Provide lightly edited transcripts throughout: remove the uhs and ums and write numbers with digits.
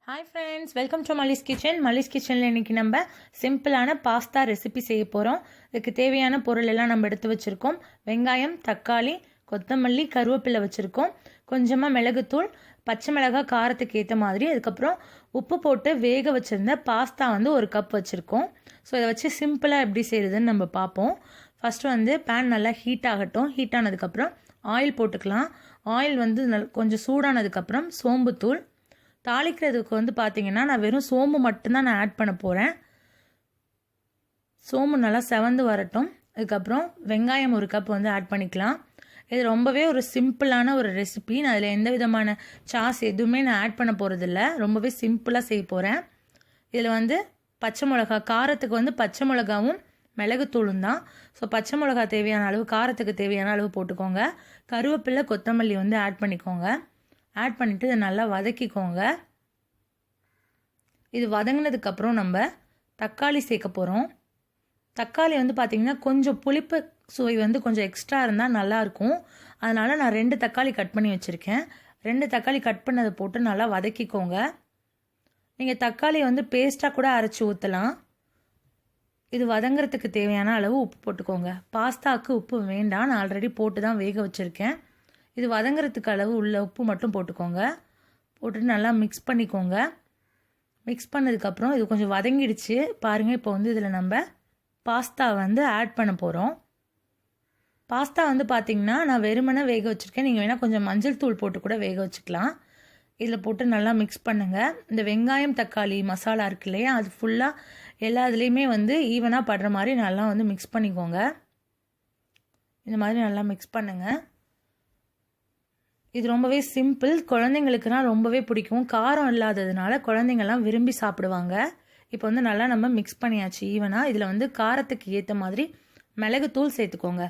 Hi friends, welcome to Malli's kitchen. Malli's கிச்சனில் இன்றைக்கி நம்ம சிம்பிளான பாஸ்தா ரெசிபி செய்ய போகிறோம். இதுக்கு தேவையான பொருள் எல்லாம் நம்ம எடுத்து வச்சுருக்கோம். வெங்காயம், தக்காளி, கொத்தமல்லி, கருவேப்பிலை வச்சுருக்கோம். கொஞ்சமாக மிளகுத்தூள், பச்சை மிளகாய் காரத்துக்கு ஏற்ற மாதிரி, அதுக்கப்புறம் உப்பு போட்டு வேக வச்சுருந்த பாஸ்தா ஒரு கப் வச்சுருக்கோம். ஸோ இதை வச்சு சிம்பிளாக எப்படி செய்கிறதுன்னு நம்ம பார்ப்போம். ஃபஸ்ட்டு பேன் நல்லா ஹீட் ஆகட்டும். ஹீட் ஆனதுக்கப்புறம் ஆயில் போட்டுக்கலாம். ஆயில் கொஞ்சம் சூடானதுக்கப்புறம் சோம்புத்தூள், தாளிக்கிறதுக்கு பார்த்தீங்கன்னா நான் வெறும் சோம்பு மட்டும்தான் நான் ஆட் பண்ண போகிறேன். சோம்பு நல்லா செவந்து வரட்டும். அதுக்கப்புறம் வெங்காயம் ஒரு கப் ஆட் பண்ணிக்கலாம். இது ரொம்பவே ஒரு சிம்பிளான ஒரு ரெசிபி. நான் அதில் எந்த விதமான சாஸ் எதுவுமே நான் ஆட் பண்ண போகிறதில்ல. ரொம்பவே சிம்பிளாக செய்ய போகிறேன். இதில் பச்சை மிளகா, காரத்துக்கு பச்சை மிளகாவும் மிளகுத்தூளும் தான். ஸோ பச்சை மிளகா தேவையான அளவு, காரத்துக்கு தேவையான அளவு போட்டுக்கோங்க. கருவேப்பிலை, கொத்தமல்லி ஆட் பண்ணிக்கோங்க. ஆட் பண்ணிவிட்டு இதை நல்லா வதக்கிக்கோங்க. இது வதங்கினதுக்கப்புறம் நம்ம தக்காளி சேர்க்க போகிறோம். தக்காளி பார்த்திங்கன்னா கொஞ்சம் புளிப்பு சுவை கொஞ்சம் எக்ஸ்ட்ரா இருந்தால் நல்லாயிருக்கும். அதனால் நான் 2 தக்காளி கட் பண்ணி வச்சுருக்கேன். 2 தக்காளி கட் பண்ணதை போட்டு நல்லா வதக்கிக்கோங்க. நீங்கள் தக்காளி பேஸ்ட்டாக கூட அரைச்சி ஊற்றலாம். இது வதங்கிறதுக்கு தேவையான அளவு உப்பு போட்டுக்கோங்க. பாஸ்தாவுக்கு உப்பு வேண்டாம், நான் ஆல்ரெடி போட்டு தான் வேக வச்சுருக்கேன். இது வதங்கிறதுக்கு அளவு உள்ள உப்பு மட்டும் போட்டுக்கோங்க. போட்டுட்டு நல்லா மிக்ஸ் பண்ணிக்கோங்க. மிக்ஸ் பண்ணதுக்கப்புறம் இது கொஞ்சம் வதங்கிடுச்சு பாருங்கள். இப்போ இதில் நம்ம பாஸ்தா ஆட் பண்ண போகிறோம். பாஸ்தா பார்த்திங்கன்னா நான் வெறுமனே வேக வச்சுருக்கேன். நீங்கள் வேணால் கொஞ்சம் மஞ்சள் தூள் போட்டு கூட வேக வச்சுக்கலாம். இதில் போட்டு நல்லா மிக்ஸ் பண்ணுங்கள். இந்த வெங்காயம், தக்காளி மசாலா இருக்கு இல்லையா, அது ஃபுல்லாக எல்லா இதுலேயுமே ஈவனாக படுற மாதிரி நல்லா மிக்ஸ் பண்ணிக்கோங்க. இந்த மாதிரி நல்லா மிக்ஸ் பண்ணுங்கள். இது ரொம்பவே சிம்பிள். குழந்தைங்களுக்குலாம் ரொம்பவே பிடிக்கும். காரம் இல்லாததுனால குழந்தைங்கள்லாம் விரும்பி சாப்பிடுவாங்க. இப்போ நல்லா நம்ம மிக்ஸ் பண்ணியாச்சு ஈவனாக. இதில் காரத்துக்கு ஏற்ற மாதிரி மிளகுத்தூள் சேர்த்துக்கோங்க.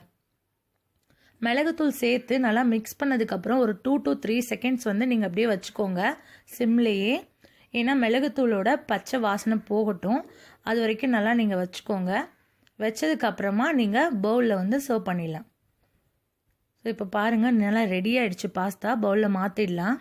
மிளகுத்தூள் சேர்த்து நல்லா மிக்ஸ் பண்ணதுக்கப்புறம் ஒரு 2 to 3 செகண்ட்ஸ் நீங்கள் அப்படியே வச்சுக்கோங்க சிம்லேயே. ஏன்னா மிளகுத்தூளோட பச்சை வாசனை போகட்டும். அது வரைக்கும் நல்லா நீங்கள் வச்சுக்கோங்க. வச்சதுக்கப்புறமா நீங்கள் பவுலில் சர்வ் பண்ணிடலாம். ஸோ இப்போ பாருங்கள், நல்லா ரெடி ஆகிடுச்சு பாஸ்தா. பவுலில் மாற்றிடலாம்.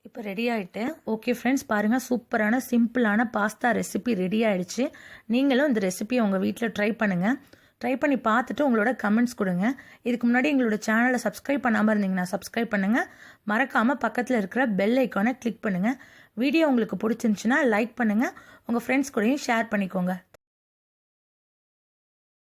இப்போ ரெடி ஆகிட்டு. ஓகே ஃப்ரெண்ட்ஸ், பாருங்கள், சூப்பரான சிம்பிளான பாஸ்தா ரெசிபி ரெடி ஆகிடுச்சு. நீங்களும் இந்த ரெசிபியை உங்கள் வீட்டில் ட்ரை பண்ணுங்கள். ட்ரை பண்ணி பார்த்துட்டு உங்களோட கமெண்ட்ஸ் கொடுங்க. இதுக்கு முன்னாடி எங்களோட சேனலை சப்ஸ்கிரைப் பண்ணாமல் இருந்தீங்கன்னா சப்ஸ்கிரைப் பண்ணுங்கள். மறக்காமல் பக்கத்தில் இருக்கிற பெல் ஐக்கானை கிளிக் பண்ணுங்கள். வீடியோ உங்களுக்கு பிடிச்சிருந்துச்சுன்னா லைக் பண்ணுங்கள். உங்கள் ஃப்ரெண்ட்ஸ் கூடயும் ஷேர் பண்ணிக்கோங்க.